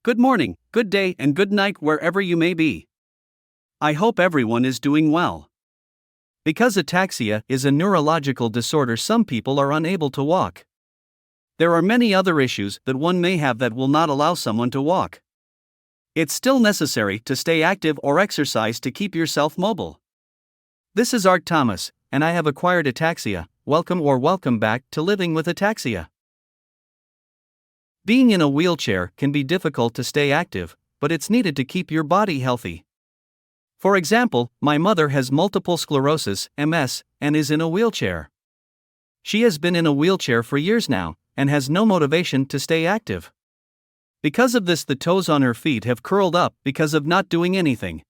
Good morning, good day, and good night wherever you may be. I hope everyone is doing well. Because ataxia is a neurological disorder, some people are unable to walk. There are many other issues that one may have that will not allow someone to walk. It's still necessary to stay active or exercise to keep yourself mobile. This is Art Thomas, and I have acquired ataxia. Welcome back to Living with Ataxia. Being in a wheelchair can be difficult to stay active, but it's needed to keep your body healthy. For example, my mother has multiple sclerosis, MS, and is in a wheelchair. She has been in a wheelchair for years now, and has no motivation to stay active. Because of this, the toes on her feet have curled up because of not doing anything.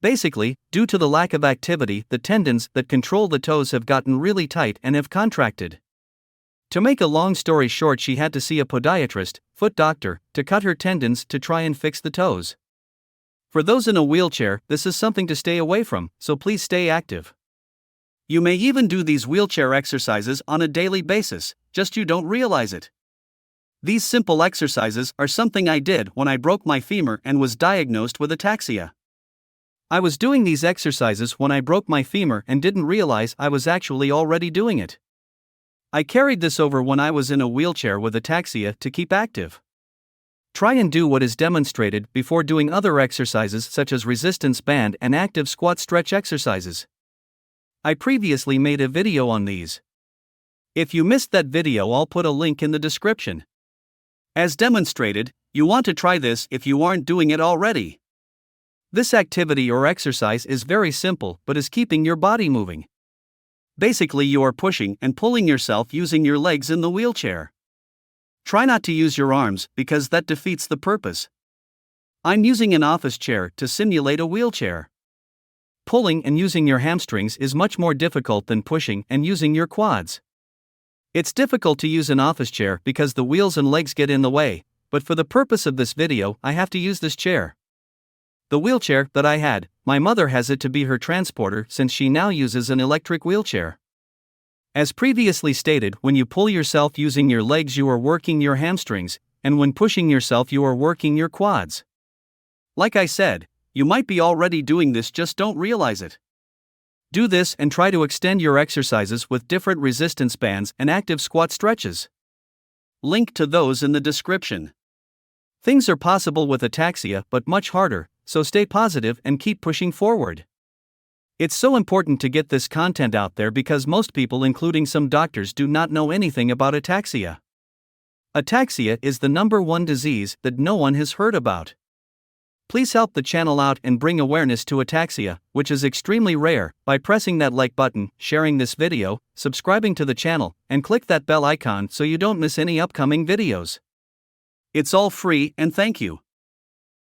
Basically, due to the lack of activity, the tendons that control the toes have gotten really tight and have contracted. To make a long story short, she had to see a podiatrist, foot doctor, to cut her tendons to try and fix the toes. For those in a wheelchair, this is something to stay away from, so please stay active. You may even do these wheelchair exercises on a daily basis, just you don't realize it. These simple exercises are something I did when I broke my femur and was diagnosed with ataxia. I was doing these exercises when I broke my femur and didn't realize I was actually already doing it. I carried this over when I was in a wheelchair with ataxia to keep active. Try and do what is demonstrated before doing other exercises such as resistance band and active squat stretch exercises. I previously made a video on these. If you missed that video, I'll put a link in the description. As demonstrated, you want to try this if you aren't doing it already. This activity or exercise is very simple but is keeping your body moving. Basically, you are pushing and pulling yourself using your legs in the wheelchair. Try not to use your arms because that defeats the purpose. I'm using an office chair to simulate a wheelchair. Pulling and using your hamstrings is much more difficult than pushing and using your quads. It's difficult to use an office chair because the wheels and legs get in the way, but for the purpose of this video, I have to use this chair. The wheelchair that I had, my mother has it to be her transporter since she now uses an electric wheelchair. As previously stated, when you pull yourself using your legs, you are working your hamstrings, and when pushing yourself, you are working your quads. Like I said, you might be already doing this, just don't realize it. Do this and try to extend your exercises with different resistance bands and active squat stretches. Link to those in the description. Things are possible with ataxia, but much harder, so stay positive and keep pushing forward. It's so important to get this content out there because most people, including some doctors, do not know anything about ataxia. Ataxia is the #1 disease that no one has heard about. Please help the channel out and bring awareness to ataxia, which is extremely rare, by pressing that like button, sharing this video, subscribing to the channel, and click that bell icon so you don't miss any upcoming videos. It's all free, and thank you.